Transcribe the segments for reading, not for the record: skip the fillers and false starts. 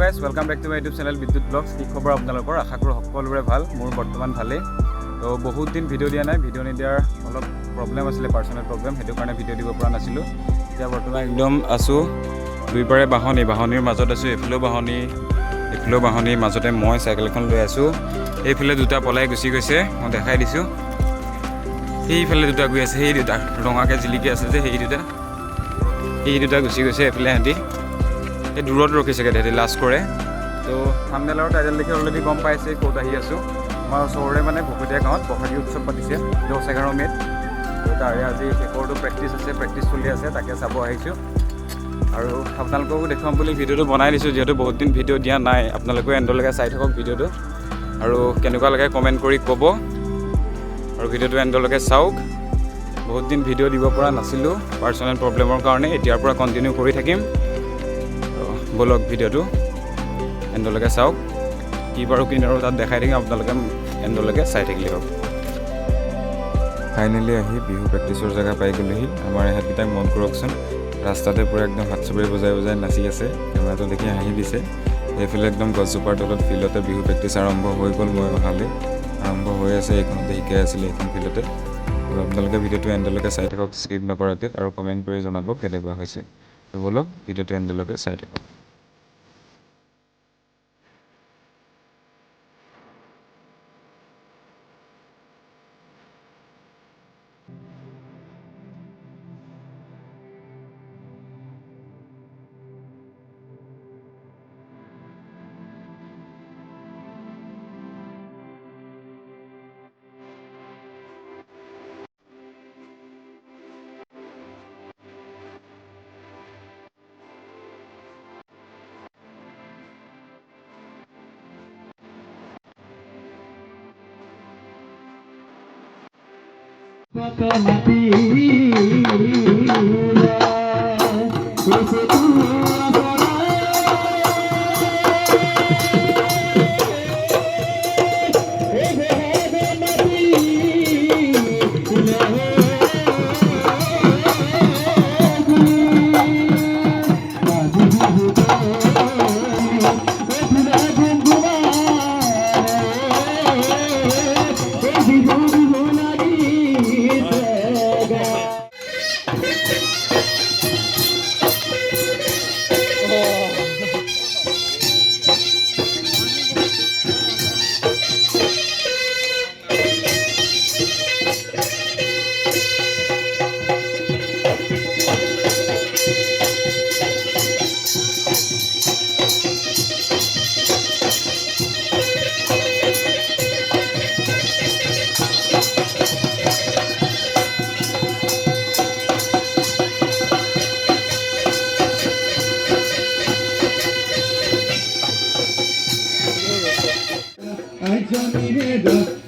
Guys welcome back to my YouTube channel Bidyut blogs. কি খবৰ আপোনালোকৰ? আশা কৰোঁ সকলোৰে ভাল। মোৰ বৰ্তমান ভালেই। তো বহুত দিন ভিডিঅ' দিয়া নাই, ভিডিঅ' নিদিয়াৰ অলপ প্ৰব্লেম আছিলে, পাৰ্চনেল প্ৰব্লেম, সেইটো কাৰণে ভিডিঅ' দিব পৰা নাছিলোঁ। এতিয়া বৰ্তমান একদম আছোঁ দুইপাৰে বাহনিৰ মাজত আছোঁ। এইফালেও বাহনি মাজতে মই চাইকেল এখন লৈ আছোঁ। এইফালে দুটা পলাই গুচি গৈছে, মই দেখাই দিছোঁ। সেইফালে দুটা গৈ আছে, সেই দুটা ৰঙাকৈ জিলিকি আছে যে সেই দুটা গুচি গৈছে এইফালে। সিহঁতি এই দূৰত ৰখিছেগৈ, সিহঁতি লাজ কৰে। তো থাম্বনেইল আৰু টাইটেল দেখি অলৰেডি গম পাইছে ক'ত আহি আছোঁ। আমাৰ ওচৰৰে মানে ভকতীয়া গাঁৱত বহাগী উৎসৱ পাতিছে 10-11 মে'ত। তো তাৰে আজি শেষৰটো প্ৰেক্টিচ চলি আছে, তাকে চাব আহিছোঁ। আৰু আপোনালোককো দেখুৱাম বুলি ভিডিঅ'টো বনাই দিছোঁ, যিহেতু বহুত দিন ভিডিঅ' দিয়া নাই। আপোনালোকেও এণ্ডলৈকে চাই থাকক ভিডিঅ'টো, আৰু কেনেকুৱা লাগে কমেণ্ট কৰি ক'ব, আৰু ভিডিঅ'টো এণ্ডলৈকে চাওক। বহুত দিন ভিডিঅ' দিব পৰা নাছিলোঁ পাৰ্চনেল প্ৰব্লেমৰ কাৰণে, এতিয়াৰ পৰা কণ্টিনিউ কৰি থাকিম। বলক ভিডিঅ'টো এণ্ডলৈকে চাওক, কি বাৰু কি আৰু তাত দেখাই থাকিম, আপোনালোকে এণ্ডলৈকে চাই থাকিলেই হ'ব। ফাইনেলি আহি বিহু প্ৰেক্টিচৰ জেগা পাই গ'লোহি। আমাৰ ইহঁতকেইটাক মন কৰকচোন, ৰাস্তাতে পূৰা একদম হাত চাপৰি বজাই নাচি আছে। কেমেৰাটো দেখি হাঁহি দিছে। এইফালে একদম গছজোপাৰ তলত ফিল্ডতে বিহু প্ৰেক্টিচ আৰম্ভ হৈ গ'ল। মই অহালৈ আৰম্ভ হৈ আছে, এইখনতে শিকাই আছিলে এইখন ফিল্ডতে। আৰু আপোনালোকে ভিডিঅ'টো এণ্ডলৈকে চাই থাকক স্কিপ নকৰাকৈ, আৰু কমেণ্ট কৰি জনাব কেনেকুৱা হৈছে। বলক ভিডিঅ'টো এণ্ডলৈকে চাই থাকক।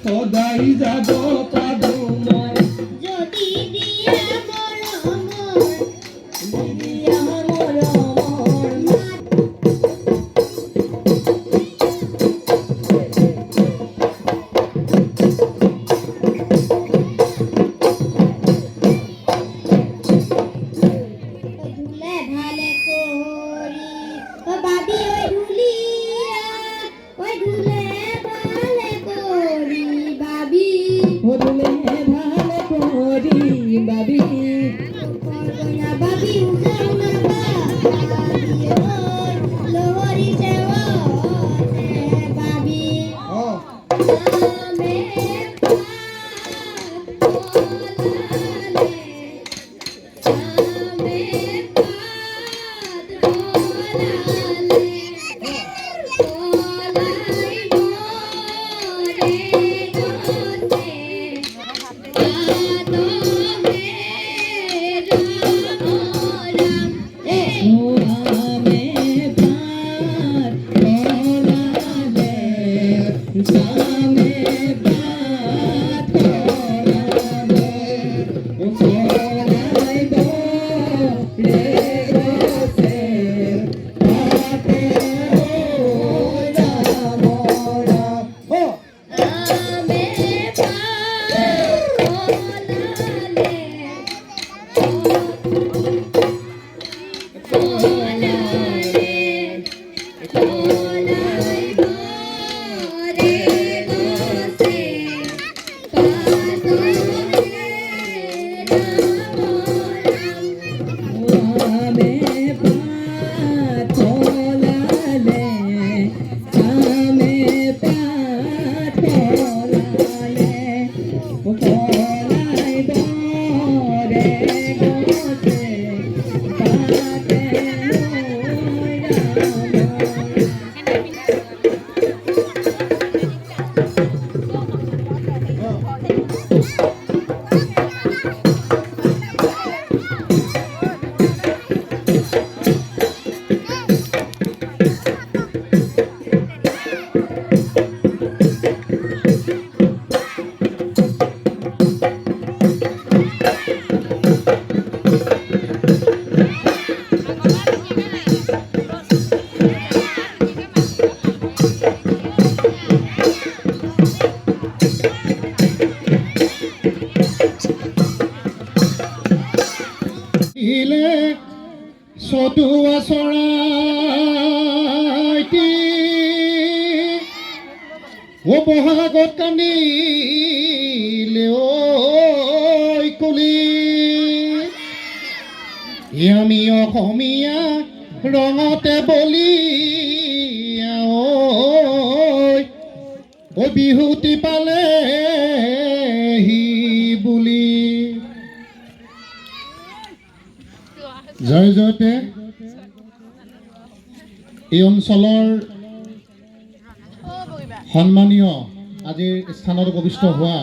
সদাই যাব পাবো মই যদি দিয়া ভালে করি বাবি ওই ঢুলিয়া ওই ঢুলে ভালে করি বাবি ও ঢুলে ভালে করি বাবি করবনা বাবি উজাও না বাবি ওই লোহরি সেও বাবি ও আমে Oh চতুৱা চৰাইটি ও বহাগত কান্দিলে ঐ কুলি আমি অসমীয়া ৰঙতে বলিয়া ঐ বিহুতি পালেহি বুলি জয় জয়তে এই অঞ্চলৰ সন্মানীয় আজিৰ স্থানত উপবিষ্ট হোৱা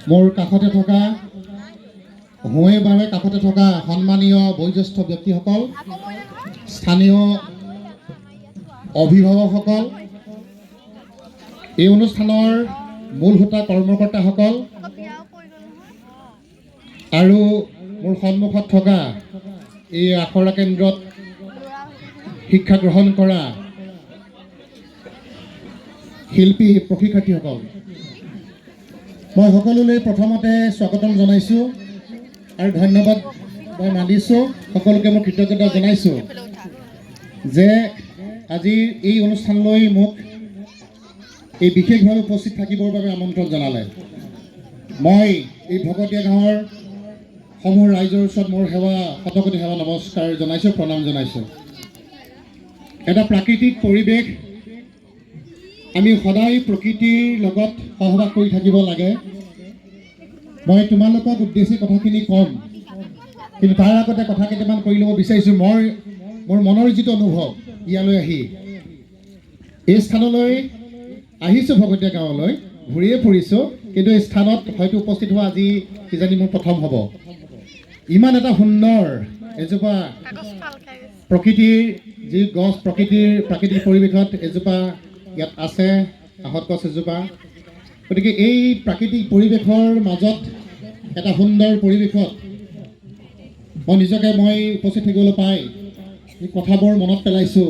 মোৰ কাষতে থকা হোৱে বাৰে কাষতে থকা সন্মানীয় বয়োজ্যেষ্ঠ ব্যক্তিসকল স্থানীয় অভিভাৱকসকল এই অনুষ্ঠানৰ মূল হোতা কৰ্মকৰ্তাসকল আৰু মোৰ সন্মুখত থকা এই আখৰা কেন্দ্ৰত শিক্ষা গ্ৰহণ কৰা শিল্পী প্ৰশিক্ষাৰ্থীসকল মই সকলোলৈ প্ৰথমতে স্বাগতম জনাইছোঁ আৰু ধন্যবাদ মই মানিছোঁ সকলোকে মই কৃতজ্ঞতা জনাইছোঁ যে আজিৰ এই অনুষ্ঠানলৈ মোক এই বিশেষভাৱে উপস্থিত থাকিবৰ বাবে আমন্ত্ৰণ জনালে মই এই ভকতীয়া গাঁৱৰ সমূহ ৰাইজৰ ওচৰত মোৰ সেৱা শতকোটি সেৱা নমস্কাৰ জনাইছোঁ প্ৰণাম জনাইছোঁ এটা প্ৰাকৃতিক পৰিৱেশ আমি সদায় প্ৰকৃতিৰ লগত সহবাস কৰি থাকিব লাগে মই তোমালোকক উদ্দেশ্যি কথাখিনি ক'ম কিন্তু তাৰ আগতে কথা কেইটামান কৰি ল'ব বিচাৰিছোঁ মোৰ মনৰ যিটো অনুভৱ ইয়ালৈ আহি এই স্থানলৈ আহিছোঁ ভকতীয়া গাঁৱলৈ ঘূৰিয়ে ফুৰিছোঁ কিন্তু এই স্থানত হয়তো উপস্থিত হোৱা আজি কিজানি মোৰ প্ৰথম হ'ব ইমান এটা সুন্দৰ এজোপা প্ৰকৃতিৰ যি গছ প্ৰাকৃতিক পৰিৱেশত এজোপা ইয়াত আছে আহঁত গছ এজোপা গতিকে এই প্ৰাকৃতিক পৰিৱেশৰ মাজত এটা সুন্দৰ পৰিৱেশত মই উপস্থিত থাকিবলৈ পাই এই কথাবোৰ মনত পেলাইছোঁ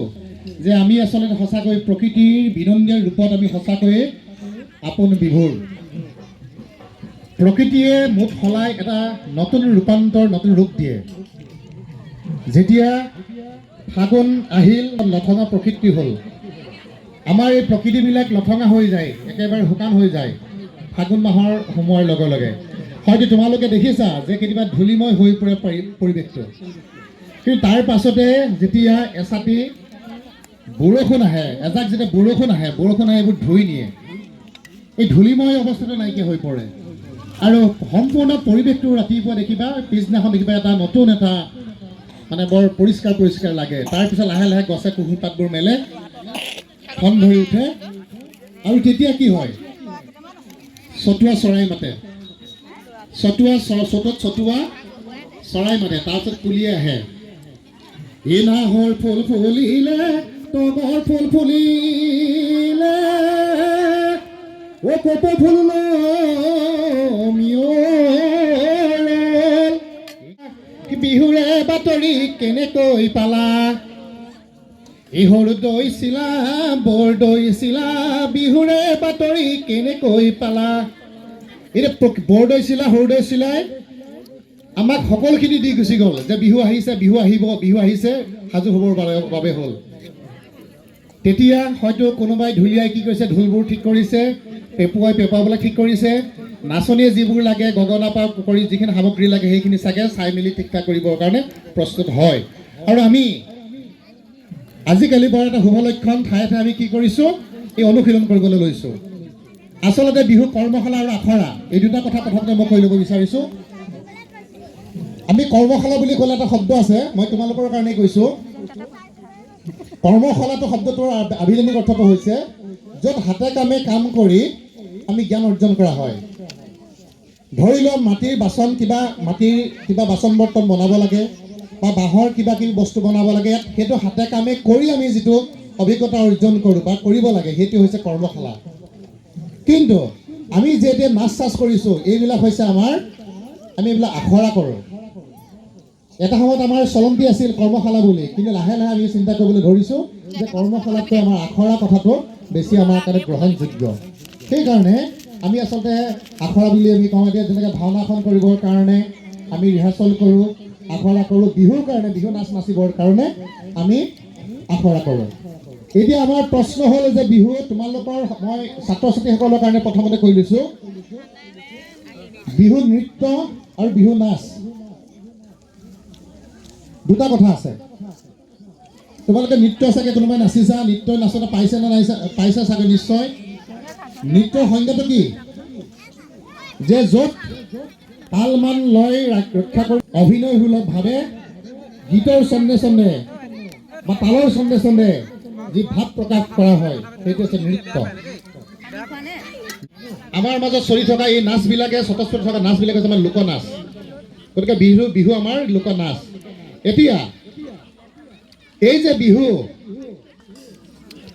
যে আমি আচলতে সঁচাকৈ প্ৰকৃতিৰ বিনন্দীয় ৰূপত আমি সঁচাকৈয়ে আপোন বিভোৰ প্ৰকৃতিয়ে মুঠ সলাই এটা নতুন ৰূপান্তৰ নতুন ৰূপ দিয়ে যেতিয়া ফাগুন আহিল লঠঙা প্ৰকৃতি হ'ল আমাৰ এই প্ৰকৃতিবিলাক লঠঙা হৈ যায় একেবাৰে শুকান হৈ যায় ফাগুন মাহৰ সোমোৱাৰ লগে লগে হয়তো তোমালোকে দেখিছা যে কেতিয়াবা ধূলিময় হৈ পৰে পৰিৱেশটো কিন্তু তাৰ পাছতে যেতিয়া এচাটি বৰষুণ আহে এজাক যেতিয়া বৰষুণ আহে এইবোৰ ধুই নিয়ে এই ধূলিময় অৱস্থাটো নাইকিয়া হৈ পৰে আৰু সম্পূৰ্ণ পৰিৱেশটো ৰাতিপুৱা দেখিবা পিছদিনাখন দেখিবা এটা নতুন এটা মানে বৰ পৰিষ্কাৰ লাগে তাৰপিছত লাহে লাহে গছে কুঁহুৰ পাতবোৰ মেলে ঠন ধৰি উঠে আৰু তেতিয়া কি হয় চতুৱা চৰাই মাতে চতুৱা চৰাই মাতে তাৰপিছত কুলিয়ে আহে এই নাহৰ ফুল ফুলিলে তগৰ ফুল ফুলিলে ও কপৌ ফুল বিহুৰে বাতৰি কেনেকৈ পালা ইহৰ দৈছিলা বৰ দৈছিলা বিহুৰে বাতৰি কেনেকৈ পালা এতিয়া বৰ দৈছিলা সৰু দৈছিলাই আমাক সকলোখিনি দি গুচি গ'ল যে বিহু আহিছে বিহু আহিব বিহু আহিছে সাজু হ'বৰ বাবে হ'ল তেতিয়া হয়তো কোনোবাই ঢুলীয়াই কি কৰিছে ঢোলবোৰ ঠিক কৰিছে পেপুৱাই পেঁপাবিলাক ঠিক কৰিছে নাচনীয়ে যিবোৰ লাগে গগনা পৰা কৰি যিখিনি সামগ্ৰী লাগে সেইখিনি চাগে চাই মেলি ঠিক ঠাক কৰিবৰ কাৰণে প্ৰস্তুত হয়। আৰু আমি আজিকালি বৰ এটা শুভ লক্ষণ ঠায়ে ঠায়ে আমি কি কৰিছোঁ, এই অনুশীলন কৰিবলৈ লৈছোঁ। আচলতে বিহু কৰ্মশালা আৰু আখৰা এই দুটা কথা প্ৰথমতে মই কৈ ল'ব বিচাৰিছোঁ। আমি কৰ্মশালা বুলি ক'লে এটা শব্দ আছে, মই তোমালোকৰ কাৰণেই কৈছোঁ। কৰ্মশালাটো শব্দটোৰ আভিধানিক অৰ্থটো হৈছে য'ত হাতে কামে কাম কৰি আমি জ্ঞান অৰ্জন কৰা হয়। ধৰি লওক মাটিৰ কিবা বাচন বৰ্তন বনাব লাগে বা বাঁহৰ কিবা কিবি বস্তু বনাব লাগে, সেইটো হাতে কামে কৰি আমি যিটো অভিজ্ঞতা অৰ্জন কৰোঁ বা কৰিব লাগে সেইটো হৈছে কৰ্মশালা। কিন্তু আমি যে এতিয়া নাচ চাচ কৰিছোঁ এইবিলাক হৈছে আমি এইবিলাক আখৰা কৰোঁ। এটা সময়ত আমাৰ চলন্তি আছিল কৰ্মশালা বুলি, কিন্তু লাহে লাহে আমি চিন্তা কৰিবলৈ ধৰিছোঁ যে কৰ্মশালাতকৈ আমাৰ আখৰা কথাটো বেছি আমাৰ কাৰণে গ্ৰহণযোগ্য। সেইকাৰণে আমি আচলতে আখৰা বুলি আমি কওঁ। এতিয়া যেনেকৈ ভাওনাখন কৰিবৰ কাৰণে আমি ৰিহাৰ্চেল কৰোঁ, আখৰা কৰোঁ, বিহুৰ কাৰণে বিহু নাচ নাচিবৰ কাৰণে আমি আখৰা কৰোঁ। এতিয়া আমাৰ প্ৰশ্ন হ'ল যে বিহু তোমালোকৰ মই ছাত্ৰ ছাত্ৰীসকলৰ কাৰণে প্ৰথমতে কৈ লৈছোঁ, বিহু নৃত্য আৰু বিহু নাচ দুটা কথা আছে। তোমালোকে নৃত্য চাগে কোনোবাই নাচিছা, নৃত্য নাচতে পাইছে নে পাইছা চাগে নিশ্চয়। নৃত্যৰ সংজ্ঞাটো কি? যে য'ত তাল মান লয় ৰক্ষা কৰি অভিনয়সুলভভাৱে গীতৰ ছন্দে ছন্দে বা তালৰ ছন্দে ছন্দে যি ভাৱ প্ৰকাশ কৰা হয় সেইটো হৈছে নৃত্য। আমাৰ মাজত চলি থকা এই নাচবিলাকে স্বতঃস্ফূৰ্ত থকা নাচবিলাকে হৈছে আমাৰ লোকনাচ। গতিকে বিহু আমাৰ লোকনাচ। এতিয়া এই যে বিহু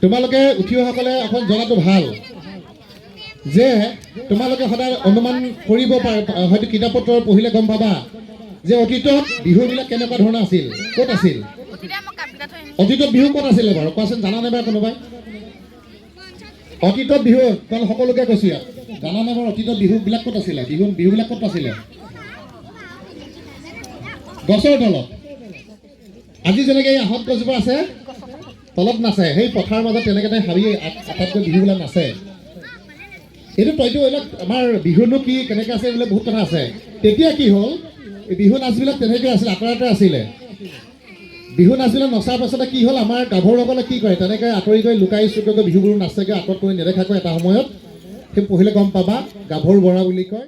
তোমালোকে উঠি অহাসকলে অকণ জনাটো ভাল যে তোমালোকে সদায় অনুমান কৰিব পাৰা, হয়তো কিতাপ পত্ৰ পঢ়িলে গম পাবা যে অতীতত বিহুবিলাক কেনেকুৱা ধৰণৰ আছিল, ক'ত আছিল। অতীতত বিহু ক'ত আছিলে বাৰু কোৱাচোন, জানানে বাৰু কোনোবাই? অতীতত বিহু তোমালোক সকলোকে কৈছোঁ ইয়াত, জানানে বাৰু অতীতত বিহুবিলাক ক'ত আছিলে? বিহুবিলাক ক'ত আছিলে? গছৰ তলত। আজি যেনেকৈ এই আহঁত গছজোপা আছে তলত নাচে, সেই পথাৰৰ মাজত তেনেকৈ হাবি আটাইতকৈ বিহুবিলাক নাচে। এইটো এইবিলাক আমাৰ বিহুনো কি কেনেকৈ আছে এইবিলাক বহুত কথা আছে। তেতিয়া কি হ'ল, এই বিহু নাচবিলাক তেনেকৈ আছিলে, আঁতৰতে আছিলে। বিহু নাচবিলাক নচাৰ পাছতে কি হ'ল, আমাৰ গাভৰুসকলে কি কৰে তেনেকৈ আঁতৰি গৈ লুকাই চুকাই বিহুবোৰ নাচেগৈ, আঁতৰত কৰি নেদেখাকৈ এটা সময়ত সেই পঢ়িলে গম পাবা গাভৰু বৰা বুলি কয়।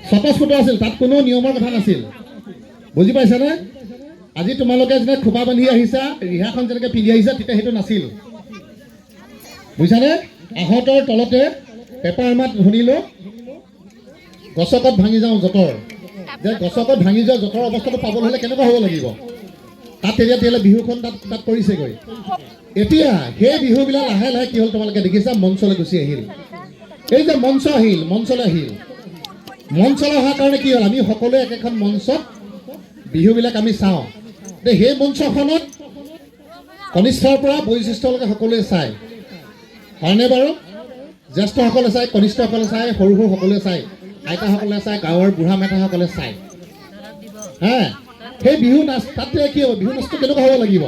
স্বতঃস্ফূৰ্ত আছিল, তাত কোনো নিয়মৰ কথা নাছিল। বুজি পাইছানে? আজি তোমালোকে যেনে খোপা বান্ধি আহিছা, ৰিহাখন যেনেকৈ পিন্ধি আহিছা, তেতিয়া সেইটো নাছিল। বুজিছানে? আহঁতৰ তলতে পেপাৰ মাত শুনিলোঁ গছকত ভাঙি যাওঁ যঁতৰ, যে গছকত ভাঙি যোৱা যঁতৰ অৱস্থাটো পাবলৈ হ'লে কেনেকুৱা হ'ব লাগিব, তাত তেতিয়াহ'লে বিহুখন তাত পৰিছেগৈ। এতিয়া সেই বিহুবিলাক লাহে লাহে কি হ'ল তোমালোকে দেখিছা মঞ্চলৈ গুচি আহিল। এই যে মঞ্চলৈ আহিল, মঞ্চলৈ অহাৰ কাৰণে কি হ'ল, আমি সকলোৱে একেখন মঞ্চত বিহুবিলাক আমি চাওঁ। সেই মঞ্চখনত কনিষ্ঠৰ পৰা বয়োজ্যেষ্ঠলৈকে সকলোৱে চায়, হয়নে বাৰু? জ্যেষ্ঠসকলে চায়, কনিষ্ঠসকলে চায়, সৰু সকলোৱে চায়, আইতাসকলে চায়, গাঁৱৰ বুঢ়া মেথাসকলে চায়। সেই বিহু নাচ তাতে কি হ'ব, বিহু নাচটো কেনেকুৱা হ'ব লাগিব?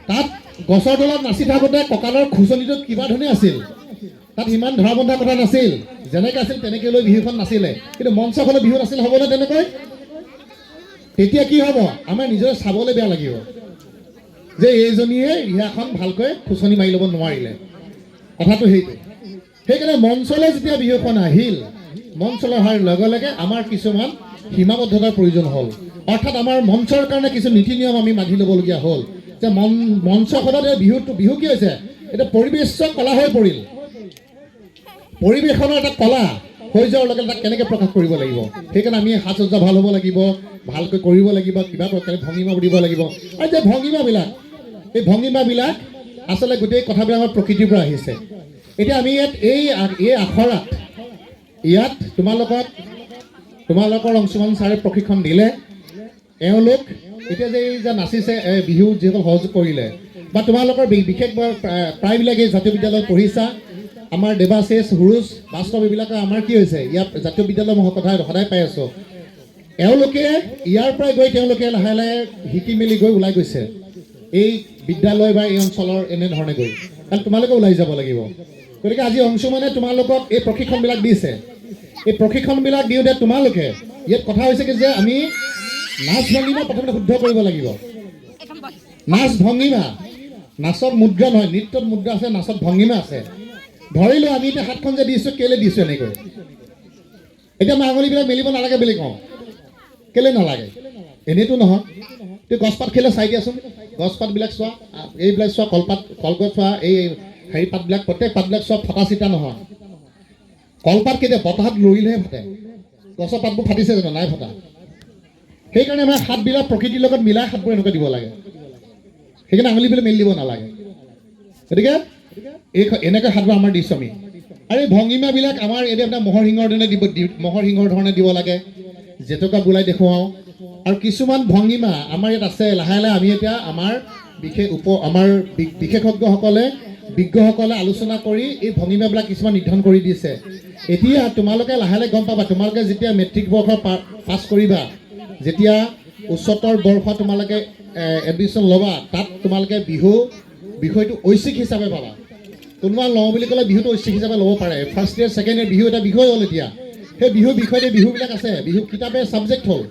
তাত গছৰ তলত নাচি থাকোঁতে কঁকালৰ খুচনিটো কিবা ধৰণে আছিল, তাত ইমান ধৰা বন্ধা কথা নাছিল, যেনেকৈ আছিল তেনেকৈ লৈ বিহুখন নাছিলে। কিন্তু মঞ্চখনত বিহু নাছিল, হ'বনে তেনেকৈ? তেতিয়া কি হ'ব, আমাৰ নিজৰে চাবলৈ বেয়া লাগিব যে এইজনীয়ে ৰিহাখন ভালকৈ খুচনি মাৰি ল'ব নোৱাৰিলে, কথাটো সেইটো। সেইকাৰণে মঞ্চলৈ যেতিয়া বিহুখন আহিল, মঞ্চলৈ অহাৰ লগে লগে আমাৰ কিছুমান সীমাবদ্ধতাৰ প্ৰয়োজন হ'ল। অৰ্থাৎ আমাৰ মঞ্চৰ কাৰণে কিছু নীতি নিয়ম আমি মানি ল'বলগীয়া হ'ল যে মঞ্চখনত বিহু কি হৈছে, এতিয়া পৰিৱেশ কলা হৈ পৰিল। পৰিৱেশনৰ এটা কলা হৈ যোৱাৰ লগে তাক কেনেকৈ প্ৰকাশ কৰিব লাগিব, সেইকাৰণে আমি সাজ সজ্জা ভাল হ'ব লাগিব, ভালকৈ কৰিব লাগিব, কিবা ভংগীমা দিব লাগিব। আৰু যে ভংগীমাবিলাক, এই ভংগীমাবিলাক আচলতে গোটেই কথাবিলাক আমাৰ প্ৰকৃতিৰ পৰা আহিছে। এতিয়া আমি এই আখৰাত ইয়াত তোমালোকৰ অংশুমান ছাৰে প্ৰশিক্ষণ দিলে। এওঁলোক এতিয়া যে এই যে নাচিছে বিহু যিসকল সহযোগ কৰিলে, বা তোমালোকৰ বিশেষ প্ৰায়বিলাকে জাতীয় বিদ্যালয়ত পঢ়িছা, আমাৰ দেৱাশিষ, সুৰুজ, বাস্তৱ এইবিলাকে আমাৰ কি হৈছে, ইয়াত জাতীয় বিদ্যালয় মই কথা সদায় পাই আছোঁ। এওঁলোকে ইয়াৰ পৰাই গৈ তেওঁলোকে লাহে লাহে শিকি মেলি গৈ ওলাই গৈছে এই বিদ্যালয় বা এই অঞ্চলৰ এনেধৰণে গৈ, কাৰণ তোমালোকে ওলাই যাব লাগিব। গতিকে আজি অংশুমানে তোমালোকক এই প্ৰশিক্ষণবিলাক দিছে। এই প্ৰশিক্ষণবিলাক দিওঁতে তোমালোকে ইয়াত কথা হৈছে কি যে আমি নাচ ভংগীমা প্ৰথমতে শুদ্ধ কৰিব লাগিব। নাচ ভংগীমা, নাচত মুদ্ৰা নহয়, নৃত্যত মুদ্ৰা আছে, নাচত ভংগীমা আছে। ধৰি লওঁ আমি এতিয়া হাতখন যে দিছোঁ, কেলৈ দিছোঁ এনেকৈ? এতিয়া মই আঙুলিবিলাক মেলিব নালাগে বুলি কওঁ, কেলৈ নালাগে? এনেইতো নহয়। তুমি গছপাত খেলে চাই দিয়াচোন, গছপাতবিলাক চোৱা, এইবিলাক চোৱা, কলগছ চোৱা, এই হেৰি পাতবিলাক, প্ৰত্যেক পাতবিলাক চোৱা ফটা চিটা নহয়। কলপাত কেতিয়া বতাহত লৰিলেহে ফাটে, গছৰ পাতবোৰ ফাটিছে জানো? নাই ফটা। সেইকাৰণে আমাৰ হাতবিলাক প্ৰকৃতিৰ লগত মিলাই হাতবোৰ এনেকৈ দিব লাগে। সেইকাৰণে আঙুলিবিলাক মেলি দিব নালাগে। গতিকে এনেকৈ হাতবোৰ আমাৰ দিছোঁ আমি। আৰু এই ভংগীমাবিলাক আমাৰ এতিয়া আপোনাৰ মহৰ শিঙৰ ধৰণে দিব লাগে, জেতুকা বোলাই দেখুৱাওঁ। আৰু কিছুমান ভংগীমা আমাৰ ইয়াত আছে, লাহে লাহে আমি এতিয়া আমাৰ বিশেষজ্ঞসকলে, বিজ্ঞসকলে আলোচনা কৰি এই ভংগীমাবিলাক কিছুমান নিৰ্ধাৰণ কৰি দিছে। এতিয়া তোমালোকে লাহে লাহে গম পাবা, তোমালোকে যেতিয়া মেট্ৰিক বৰ্ষ পাছ কৰিবা, যেতিয়া উচ্চতৰ বৰ্ষ তোমালোকে এডমিশ্যন ল'বা, তাত তোমালোকে বিহু বিষয়টো ঐচ্ছিক হিচাপে পাবা। কোনোবা লওঁ বুলি ক'লে বিহুটো ঐচ্ছিক হিচাপে ল'ব পাৰে। First year, second year Bihu এটা বিষয় হ'ল। এতিয়া সেই বিহু বিষয়তে বিহুবিলাক আছে, বিহু কিতাপে ছাবজেক্ট হ'ল।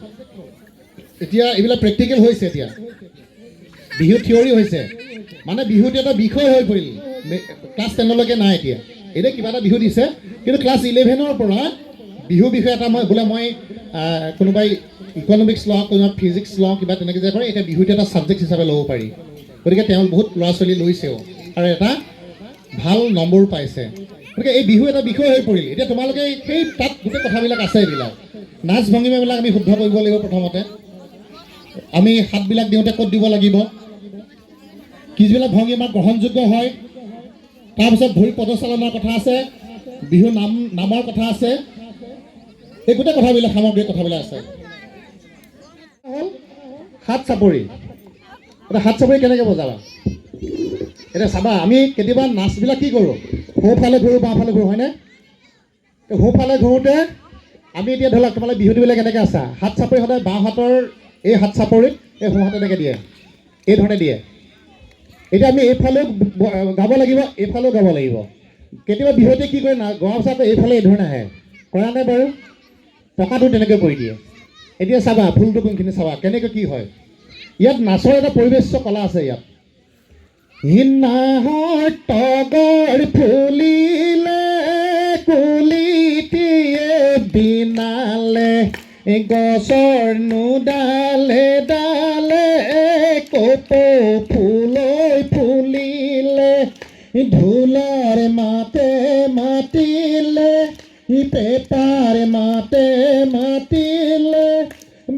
এতিয়া এইবিলাক প্ৰেক্টিকেল হৈছে। এতিয়া বিহু থিয়ৰী হৈছে, মানে বিহুটো এটা বিষয় হৈ পৰিল। ক্লাছ 10লৈকে নাই। এতিয়া কিবা এটা বিহু দিছে, কিন্তু ক্লাছ 11ৰ পৰা বিহু বিষয় এটা মই কোনোবাই ইকনমিক্স লওঁ, কোনোবাই ফিজিক্স লওঁ, কিবা তেনেকৈ যে কৰে, এতিয়া বিহুটো এটা ছাবজেক্ট হিচাপে ল'ব পাৰি। গতিকে তেওঁ বহুত ল'ৰা ছোৱালী লৈছেও আৰু এটা ভাল নম্বৰ পাইছে। গতিকে এই বিহু এটা বিষয় হৈ পৰিল। এতিয়া তোমালোকে সেই তাত গোটেই কথাবিলাক আছে। এইবিলাক নাচ ভংগীমাবিলাক আমি শুদ্ধ কৰিব লাগিব। প্ৰথমতে আমি হাতবিলাক দিওঁতে ক'ত দিব লাগিব, কিছুবিলাক ভংগীমা গ্ৰহণযোগ্য হয়। তাৰপিছত ভৰি পদচালনাৰ কথা আছে, বিহু নামৰ কথা আছে, এই গোটেই কথাবিলাক, সামগ্ৰিক কথাবিলাক আছে। হ'ল হাত চাপৰি। এতিয়া হাত চাপৰি কেনেকৈ বজাবা? এতিয়া চাবা, আমি কেতিয়াবা নাচবিলাক কি কৰোঁ, সোঁফালে ঘূৰোঁ, বাওঁফালে ঘূৰোঁ, হয়নে? সোঁফালে ঘূৰোঁতে আমি এতিয়া ধৰি লওক তোমালোকে বিহু দিবলৈ কেনেকৈ আছা, হাত চাপৰি সদায় বাওঁ হাতৰ এই হাত চাপৰিত এই সোঁ হাত এনেকৈ দিয়ে, এই ধৰণে দিয়ে। এতিয়া আমি এইফালেও গাব লাগিব, এইফালেও গাব লাগিব। কেতিয়াবা বিহুতে কি কৰে, গোৱাৰ পিছত এইফালে এই ধৰণে আহে, কৰা নাই বাৰু? টকাটো তেনেকৈ কৰি দিয়ে। এতিয়া চাবা ফুলটো কোনখিনি, চাবা কেনেকৈ কি হয়। ইয়াত নাচৰ এটা পৰিৱেশ্য কলা আছে। ইয়াত হিনাহৰ তগৰ ফুলিলে, কুলিটিয়ে বিনালে, গছৰ নোডালে ডালে, কপৌ ফুলৈ ফুলিলে, ঢোলৰ মাতে মাতিলে, পেপাৰ মাতে মাতিলে,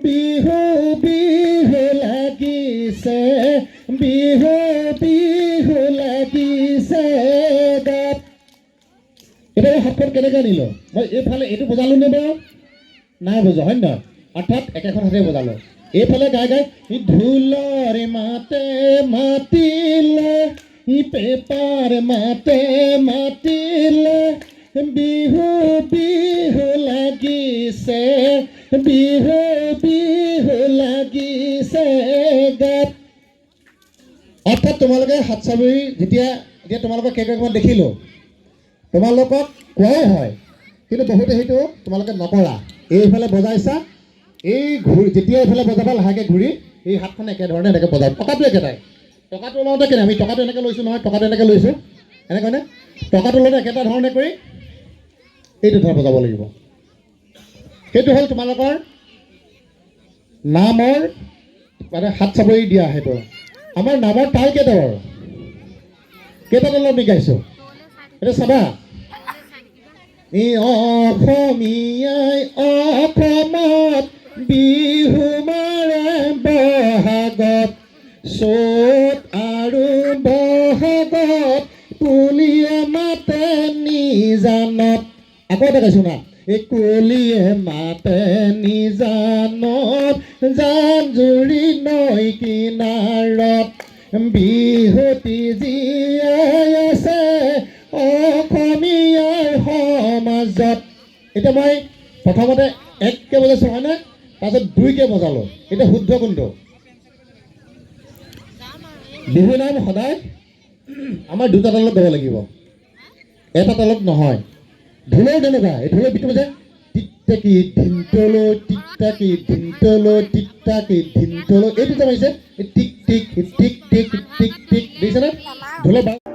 বিহু বিহু লাগিছে, বিহু বিহু লাগিছে গাত। এতিয়া হাতখন কেনেকৈ আনিলোঁ মই? এইফালে এইটো বজালোঁ নে বাৰু? নাই বজোৱা, হয় নহয়? অৰ্থাৎ একেখন হাতে বজালোঁ। এইফালে গাই গাই ঢোলৰ মাতে মাতিলে, পেপাৰ মাতে মাতিলে, বিহু বিহু লাগিছে, বিহু বিহু লাগিছে গাত। অৰ্থাৎ তোমালোকে হাত চাপৰি যেতিয়া তোমালোকক কেইটামান দেখিলোঁ, তোমালোকক কোৱাই হয়, কিন্তু বহুতে সেইটো তোমালোকে নকৰা। এইফালে বজাইছা, এই ঘূৰি যেতিয়া এইফালে বজাবা লাহেকৈ ঘূৰি এই হাতখন একেধৰণে এনেকৈ বজাব। টকাটো একেটাই। টকাটো লওঁতে কেনে আমি টকাটো এনেকৈ লৈছোঁ নহয়, টকাটো এনেকৈ লৈছোঁ, এনেকৈনে টকাটো লওঁতে একেটা ধৰণে কৰি এইটো ধৰণে বজাব লাগিব। সেইটো হ'ল তোমালোকৰ নামৰ মানে হাত চাপৰি দিয়া। সেইটো আমাৰ নামৰ তাল কেইটা বাৰু, কেইটা তালত আমি গাইছোঁ এতিয়া চাবা। অসমীয়াই অসমত বিহু মাৰে বহাগত, চ'ত আৰু বহাগত কুলিয়ে মাতে নিজানত। আকৌ এটা গাইছোঁ না, এই কুলিয়ে মাতে নিজানত, জান জুৰি নৈ কিনাৰত, বিহুতি জীয়াই আছে অসমীয়াৰ সমাজত। এতিয়া মই প্ৰথমতে এককৈ বজাইছোঁ, হয়নে? তাৰপিছত দুইকৈ বজালোঁ। এতিয়া শুদ্ধ কোনটো? বিহু নাম সদায় আমাৰ দুটা তালত গাব লাগিব, এটা তালত নহয়। ঢোলৰ তেনেকুৱা এই ঢোলৰ বিটটো যে টিকটাকি ধিনটলো টিকটাকি ধিনটলো টিকটাকি ঢিনটলো এইটো যে মাৰিছে টিক টিক টিক টিক টিক টিক দেখিছেনে ঢোলৰ